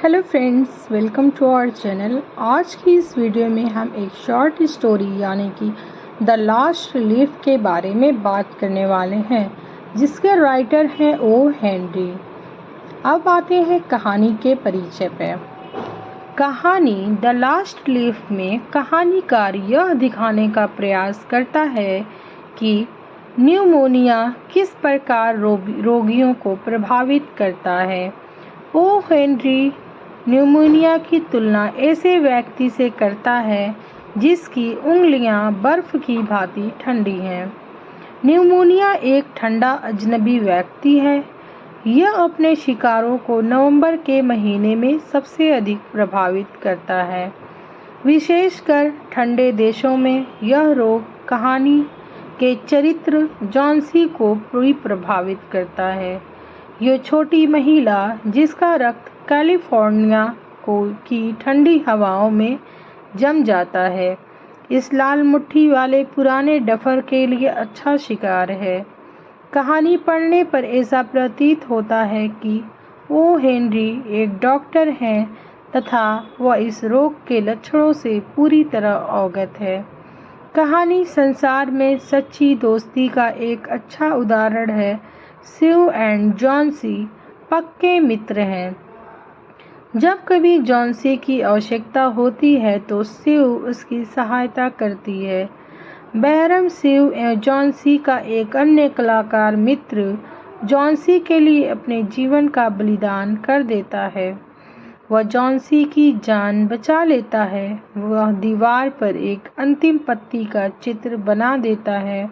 Hello friends, welcome to our channel. आज की इस वीडियो में हम एक शॉर्ट स्टोरी यानी कि द लास्ट लीफ के बारे में बात करने वाले हैं, जिसके राइटर हैं ओ हेनरी। अब आते हैं कहानी के परिचय पे। कहानी द लास्ट लीफ में कहानीकार यह दिखाने का प्रयास करता है कि न्यूमोनिया किस प्रकार रोगियों को प्रभावित करता है। ओ हेनरी न्यूमोनिया की तुलना ऐसे व्यक्ति से करता है जिसकी उंगलियां बर्फ की भांति ठंडी हैं। न्यूमोनिया एक ठंडा अजनबी व्यक्ति है। यह अपने शिकारों को नवंबर के महीने में सबसे अधिक प्रभावित करता है। विशेषकर ठंडे देशों में यह रोग कहानी के चरित्र जॉन्सी को भी प्रभावित करता है। यह छोटी महिला जिसका रक्त कैलिफोर्निया की ठंडी हवाओं में जम जाता है, इस लाल मुट्ठी वाले पुराने डफर के लिए अच्छा शिकार है। कहानी पढ़ने पर ऐसा प्रतीत होता है कि ओ हेनरी एक डॉक्टर हैं तथा वह इस रोग के लक्षणों से पूरी तरह अवगत है। कहानी संसार में सच्ची दोस्ती का एक अच्छा उदाहरण है। सिव एंड जॉन्सी पक्के मित्र हैं। जब कभी जॉन्सी की आवश्यकता होती है तो सिव उसकी सहायता करती है। बहरम सिव जॉन्सी का एक अन्य कलाकार मित्र जॉन्सी के लिए अपने जीवन का बलिदान कर देता है। वह जॉन्सी की जान बचा लेता है। वह दीवार पर एक अंतिम पत्ती का चित्र बना देता है।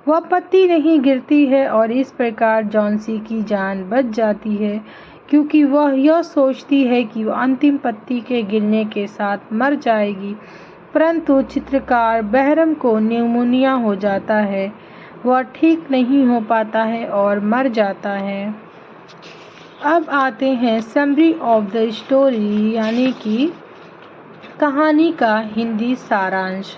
वह पत्ती नहीं गिरती है और इस प्रकार जॉन्सी की जान बच जाती है, क्योंकि वह यह सोचती है कि वह अंतिम पत्ती के गिरने के साथ मर जाएगी। परंतु चित्रकार बहरम को न्यूमोनिया हो जाता है। वह ठीक नहीं हो पाता है और मर जाता है। अब आते हैं समरी ऑफ द स्टोरी यानी कि कहानी का हिंदी सारांश।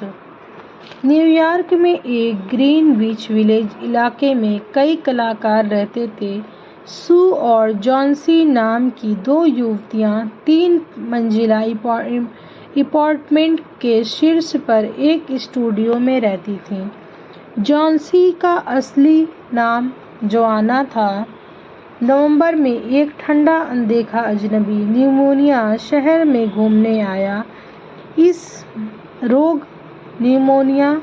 न्यूयॉर्क में एक ग्रीन बीच विलेज इलाके में कई कलाकार रहते थे। सू और जॉन्सी नाम की दो युवतियां 3 मंजिला अपार्टमेंट के शीर्ष पर एक स्टूडियो में रहती थीं। जॉन्सी का असली नाम जोआना था। नवंबर में एक ठंडा अनदेखा अजनबी न्यूमोनिया शहर में घूमने आया। इस रोग न्यूमोनिया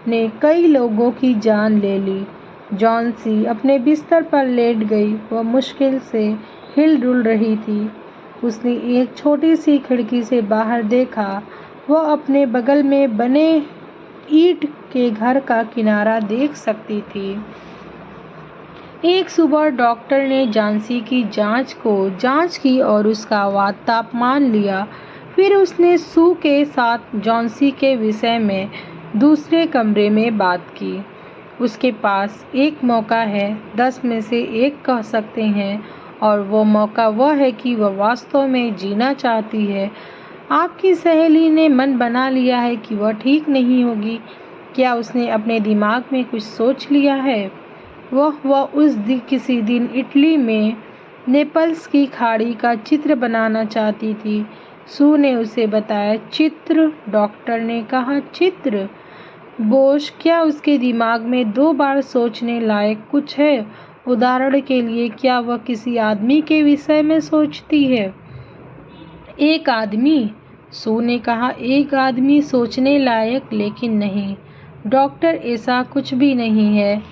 ने कई लोगों की जान ले ली। जॉन्सी अपने बिस्तर पर लेट गई। वह मुश्किल से हिल-डुल रही थी। उसने एक छोटी सी खिड़की से बाहर देखा। वह अपने बगल में बने ईंट के घर का किनारा देख सकती थी। एक सुबह डॉक्टर ने जॉन्सी की जांच की और उसका तापमान लिया। फिर उसने सू के साथ जॉन्सी के विषय में दूसरे कमरे में बात की। उसके पास एक मौका है, 10 में से 1 कह सकते हैं, और वो मौका वह है कि वह वास्तव में जीना चाहती है। आपकी सहेली ने मन बना लिया है कि वह ठीक नहीं होगी। क्या उसने अपने दिमाग में कुछ सोच लिया है? वह किसी दिन इटली में नेपल्स की खाड़ी का चित्र बनाना चाहती थी। सू ने उसे बताया। चित्र? डॉक्टर ने कहा। चित्र? बोश, क्या उसके दिमाग में 2 बार सोचने लायक कुछ है? उदाहरण के लिए, क्या वह किसी आदमी के विषय में सोचती है? एक आदमी? सू ने कहा। एक आदमी सोचने लायक, लेकिन नहीं डॉक्टर, ऐसा कुछ भी नहीं है।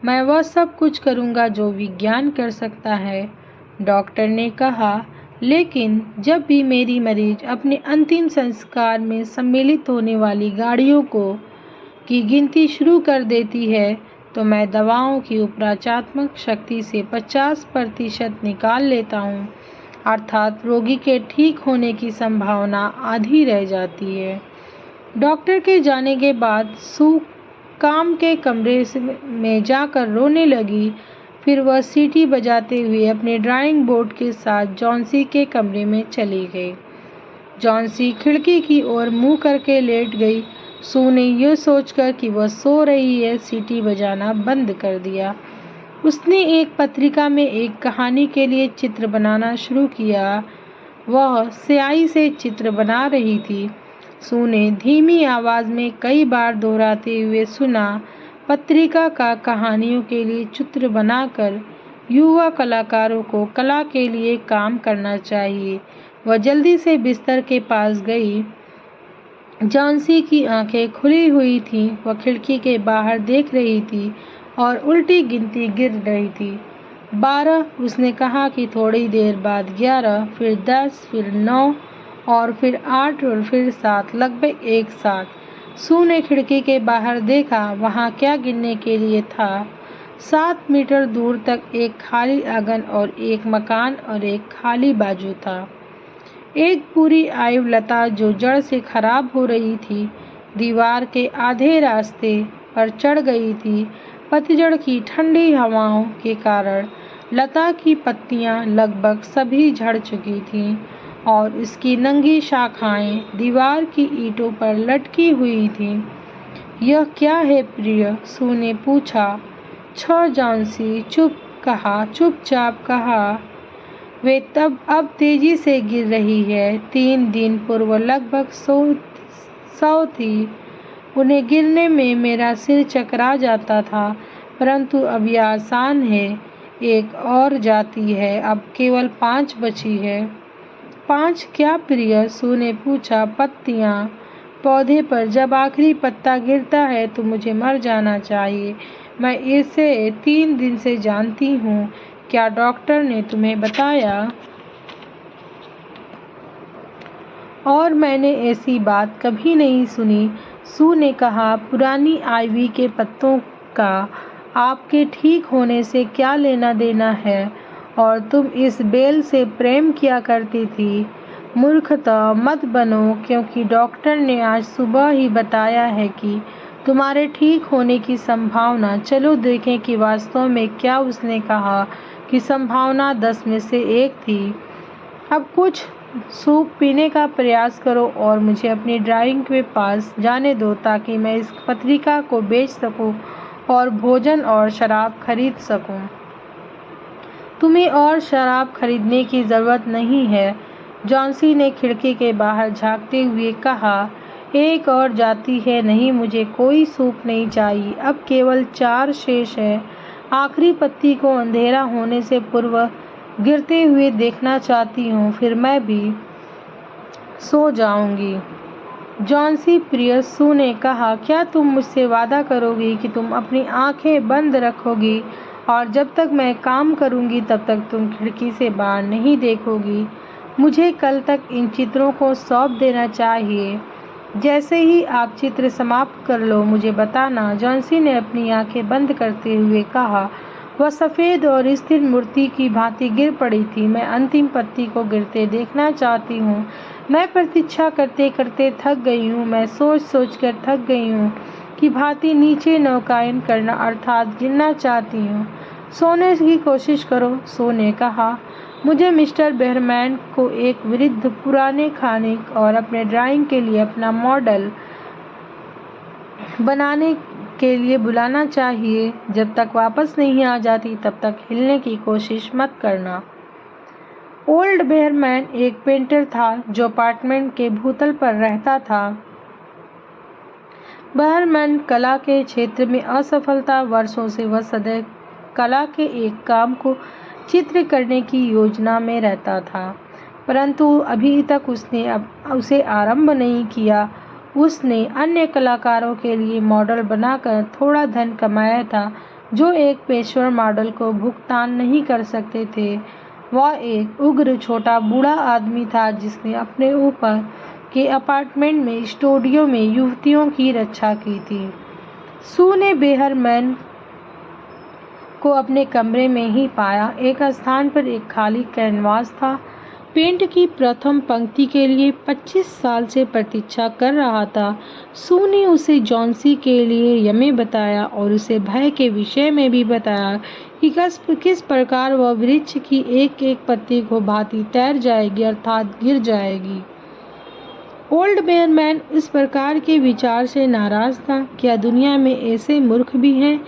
मैं वह सब कुछ करूँगा जो विज्ञान कर सकता है, डॉक्टर ने कहा। लेकिन जब भी मेरी मरीज अपने अंतिम संस्कार में सम्मिलित होने वाली गाड़ियों की गिनती शुरू कर देती है, तो मैं दवाओं की उपचारात्मक शक्ति से 50% निकाल लेता हूँ, अर्थात रोगी के ठीक होने की संभावना आधी रह जाती है। डॉक्टर के जाने के बाद सू काम के कमरे में जाकर रोने लगी। फिर वह सीटी बजाते हुए अपने ड्राइंग बोर्ड के साथ जॉन्सी के कमरे में चली गई। जॉन्सी खिड़की की ओर मुंह करके लेट गई। सू ने यह सोचकर कि वह सो रही है, सीटी बजाना बंद कर दिया। उसने एक पत्रिका में एक कहानी के लिए चित्र बनाना शुरू किया। वह स्याही से चित्र बना रही थी। सू ने धीमी आवाज में कई बार दोहराते हुए सुना, पत्रिका का कहानियों के लिए चित्र बनाकर युवा कलाकारों को कला के लिए काम करना चाहिए। वह जल्दी से बिस्तर के पास गई। जॉन्सी की आंखें खुली हुई थीं। वह खिड़की के बाहर देख रही थी और उल्टी गिनती गिर रही थी। 12 उसने कहा कि थोड़ी देर बाद 11, फिर 10, फिर 9 और फिर 8 और फिर 7, लगभग एक साथ। सू ने खिड़की के बाहर देखा। वहां क्या गिनने के लिए था? 7 मीटर दूर तक एक खाली आंगन और एक मकान और एक खाली बाजू था। एक पूरी आयु लता जो जड़ से खराब हो रही थी, दीवार के आधे रास्ते पर चढ़ गई थी। पतझड़ की ठंडी हवाओं के कारण लता की पत्तियां लगभग सभी झड़ चुकी थीं और इसकी नंगी शाखाएं दीवार की ईंटों पर लटकी हुई थीं। यह क्या है प्रिय? सू ने पूछा। जॉन्सी चुपचाप कहा। वे तब अब तेजी से गिर रही है। 3 दिन पूर्व लगभग 100 थी। उन्हें गिरने में मेरा सिर चकरा जाता था, परंतु अब यह आसान है। एक और जाती है, अब केवल 5 बची है। 5 क्या प्रिय? सू ने पूछा। पत्तियां पौधे पर जब आखिरी पत्ता गिरता है तो मुझे मर जाना चाहिए। मैं इसे 3 दिन से जानती हूँ। क्या डॉक्टर ने तुम्हें बताया? और मैंने ऐसी बात कभी नहीं सुनी। सू ने कहा, पुरानी आइवी के पत्तों का आपके ठीक होने से क्या लेना देना है? और तुम इस बेल से प्रेम किया करती थी। मूर्खता मत बनो, क्योंकि डॉक्टर ने आज सुबह ही बताया है कि तुम्हारे ठीक होने की संभावना, चलो देखें कि वास्तव में क्या उसने कहा कि संभावना 10 में से 1 थी। अब कुछ सूप पीने का प्रयास करो और मुझे अपनी ड्राइंग के पास जाने दो ताकि मैं इस पत्रिका को बेच सकूं और भोजन और शराब खरीद सकूं। तुम्हें और शराब खरीदने की जरूरत नहीं है, जॉन्सी ने खिड़की के बाहर झांकते हुए कहा। एक और जाती है। नहीं, मुझे कोई सूप नहीं चाहिए। अब केवल 4 शेष है। आखिरी पत्ती को अंधेरा होने से पूर्व गिरते हुए देखना चाहती हूँ, फिर मैं भी सो जाऊंगी। जॉन्सी प्रिय, सू ने कहा, क्या तुम मुझसे वादा करोगी कि तुम अपनी आंखें बंद रखोगी और जब तक मैं काम करूंगी तब तक तुम खिड़की से बाहर नहीं देखोगी? मुझे कल तक इन चित्रों को सौंप देना चाहिए। जैसे ही आप चित्र समाप्त कर लो मुझे बताना। जॉन्सी ने अपनी आंखें बंद करते हुए कहा। वह सफ़ेद और स्थिर मूर्ति की भांति गिर पड़ी थी। मैं अंतिम पत्ती को गिरते देखना चाहती हूँ। मैं प्रतीक्षा करते करते थक गई हूँ। मैं सोच सोच कर थक गई हूँ कि भांति नीचे नौकायन करना अर्थात गिरना चाहती हूँ। सोने की कोशिश करो, सू ने कहा। मुझे मिस्टर बेहरमैन को एक वृद्ध पुराने खाने और अपने ड्राइंग के लिए अपना मॉडल बनाने के लिए बुलाना चाहिए। जब तक वापस नहीं आ जाती तब तक हिलने की कोशिश मत करना। ओल्ड बेहरमैन एक पेंटर था जो अपार्टमेंट के भूतल पर रहता था। बेहरमैन कला के क्षेत्र में असफलता वर्षों से वह सदैव कला के एक काम को चित्र करने की योजना में रहता था, परंतु अभी तक उसने उसे आरंभ नहीं किया। उसने अन्य कलाकारों के लिए मॉडल बनाकर थोड़ा धन कमाया था जो एक पेशेवर मॉडल को भुगतान नहीं कर सकते थे। वह एक उग्र छोटा बूढ़ा आदमी था जिसने अपने ऊपर के अपार्टमेंट में स्टूडियो में युवतियों की रक्षा की थी। सू ने बेहरमैन को अपने कमरे में ही पाया। एक स्थान पर एक खाली कैनवास था। पेंट की प्रथम पंक्ति के लिए 25 साल से प्रतीक्षा कर रहा था। सू ने उसे जॉन्सी के लिए यमे बताया और उसे भय के विषय में भी बताया कि किस प्रकार वह वृक्ष की एक एक पत्ती को भांति तैर जाएगी अर्थात गिर जाएगी। ओल्ड बेहरमैन इस प्रकार के विचार से नाराज था। क्या दुनिया में ऐसे मूर्ख भी हैं?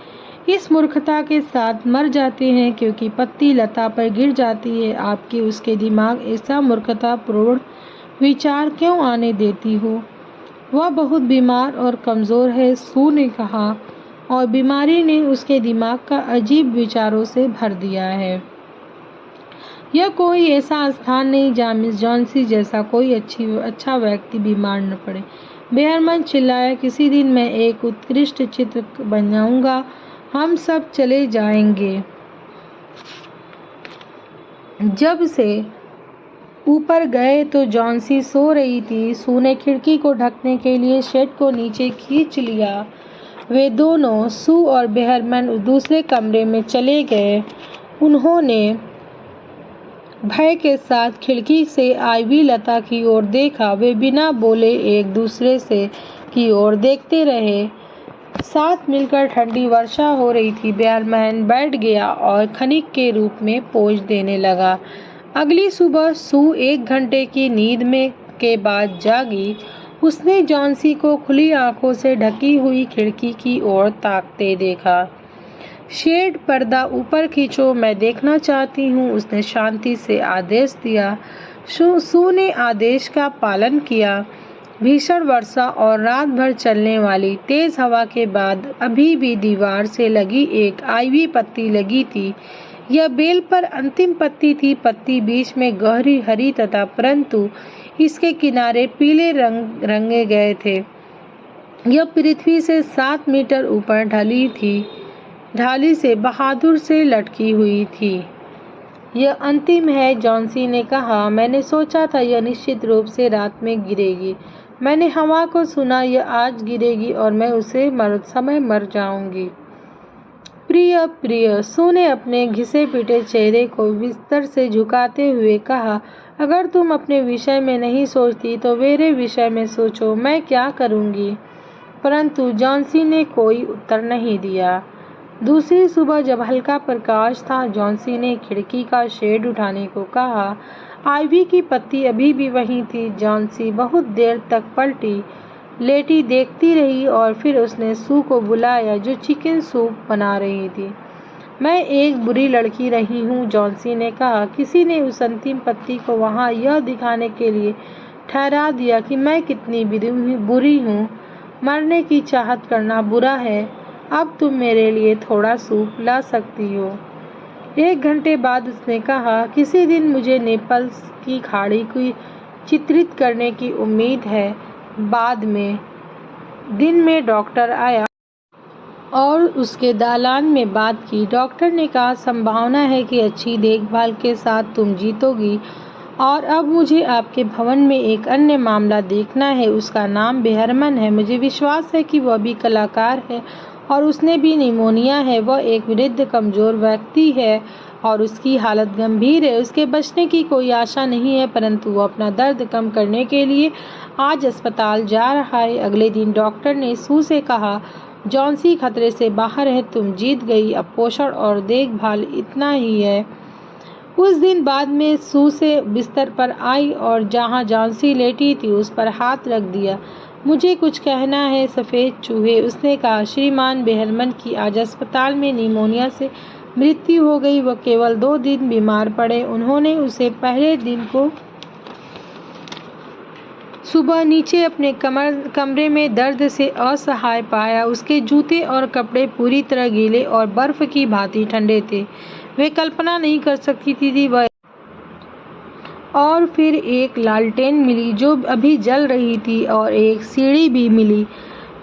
इस मूर्खता के साथ मर जाते हैं क्योंकि पत्ती लता पर गिर जाती है। आपकी उसके दिमाग ऐसा मूर्खतापूर्ण विचार क्यों आने देती हो? वह बहुत बीमार और कमज़ोर है, सू ने कहा, और बीमारी ने उसके दिमाग का अजीब विचारों से भर दिया है। यह कोई ऐसा स्थान नहीं जहाँ मिस जॉन्सी जैसा कोई अच्छा व्यक्ति बीमार न पड़े। बेहरमन चिल्लाया, किसी दिन मैं एक उत्कृष्ट चित्र बनाऊंगा, हम सब चले जाएंगे। जब से ऊपर गए तो जॉन्सी सो रही थी। सू ने खिड़की को ढकने के लिए शेड को नीचे खींच लिया। वे दोनों, सू और बेहरमन, दूसरे कमरे में चले गए। उन्होंने भय के साथ खिड़की से आईवी लता की ओर देखा। वे बिना बोले एक दूसरे से की ओर देखते रहे। साथ मिलकर ठंडी वर्षा हो रही थी। बेहरमन बैठ गया और खनिक के रूप में पोज देने लगा। अगली सुबह सू 1 घंटे की नींद के बाद जागी। उसने जॉन्सी को खुली आंखों से ढकी हुई खिड़की की ओर ताकते देखा। शेड पर्दा ऊपर खींचो, मैं देखना चाहती हूँ, उसने शांति से आदेश दिया। सू ने आदेश का पालन किया। भीषण वर्षा और रात भर चलने वाली तेज हवा के बाद अभी भी दीवार से लगी एक आईवी पत्ती लगी थी। यह बेल पर अंतिम पत्ती थी। पत्ती बीच में गहरी हरी तथा परंतु इसके किनारे पीले रंगे गए थे। यह पृथ्वी से 7 मीटर ऊपर ढाली से बहादुर से लटकी हुई थी। यह अंतिम है, जॉन्सी ने कहा। मैंने सोचा था यह निश्चित रूप से रात में गिरेगी। मैंने हवा को सुना, यह आज गिरेगी और मैं उसे समय मर जाऊंगी। प्रिय, सू ने अपने घिसे पिटे चेहरे को बिस्तर से झुकाते हुए कहा, अगर तुम अपने विषय में नहीं सोचती तो मेरे विषय में सोचो, मैं क्या करूंगी? परंतु जॉन्सी ने कोई उत्तर नहीं दिया। दूसरी सुबह जब हल्का प्रकाश था, जॉन्सी ने खिड़की का शेड उठाने को कहा। आईवी की पत्ती अभी भी वहीं थी। जॉन्सी बहुत देर तक पलटी लेटी देखती रही और फिर उसने सू को बुलाया जो चिकन सूप बना रही थी। मैं एक बुरी लड़की रही हूँ, जॉन्सी ने कहा। किसी ने उस अंतिम पत्ती को वहाँ यह दिखाने के लिए ठहरा दिया कि मैं कितनी बुरी हूँ। मरने की चाहत करना बुरा है। अब तुम मेरे लिए थोड़ा सूप ला सकती हो। 1 घंटे बाद उसने कहा, किसी दिन मुझे नेपल्स की खाड़ी को चित्रित करने की उम्मीद है। बाद में दिन में डॉक्टर आया और उसके दालान में बात की। डॉक्टर ने कहा, संभावना है कि अच्छी देखभाल के साथ तुम जीतोगी। और अब मुझे आपके भवन में एक अन्य मामला देखना है। उसका नाम बेहरमन है। मुझे विश्वास है कि वह भी कलाकार है और उसने भी निमोनिया है। वह एक वृद्ध कमज़ोर व्यक्ति है और उसकी हालत गंभीर है। उसके बचने की कोई आशा नहीं है, परंतु वो अपना दर्द कम करने के लिए आज अस्पताल जा रहा है। अगले दिन डॉक्टर ने सू से कहा, जॉन्सी खतरे से बाहर है, तुम जीत गई। अब पोषण और देखभाल इतना ही है। उस दिन बाद में सू से बिस्तर पर आई और जहाँ जॉन्सी लेटी थी उस पर हाथ रख दिया। मुझे कुछ कहना है, सफ़ेद चूहे, उसने कहा। श्रीमान बेहरमन की आज अस्पताल में निमोनिया से मृत्यु हो गई। वह केवल 2 दिन बीमार पड़े। उन्होंने उसे पहले दिन को सुबह नीचे अपने कमरे में दर्द से असहाय पाया। उसके जूते और कपड़े पूरी तरह गीले और बर्फ की भांति ठंडे थे। वे कल्पना नहीं कर सकती थी वह। और फिर एक लालटेन मिली जो अभी जल रही थी और एक सीढ़ी भी मिली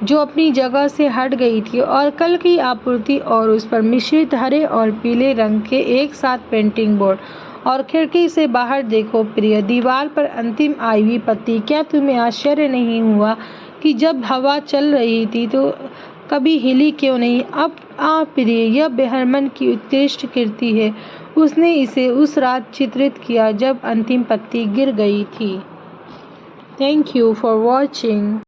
जो अपनी जगह से हट गई थी और कल की आपूर्ति और उस पर मिश्रित हरे और पीले रंग के एक साथ पेंटिंग बोर्ड। और खिड़की से बाहर देखो प्रिय, दीवार पर अंतिम आईवी पत्ती। क्या तुम्हें आश्चर्य नहीं हुआ कि जब हवा चल रही थी तो कभी हिली क्यों नहीं? अब प्रिय, यह बेहरमन की उत्कृष्ट कृति है। उसने इसे उस रात चित्रित किया जब अंतिम पत्ती गिर गई थी। Thank you for watching.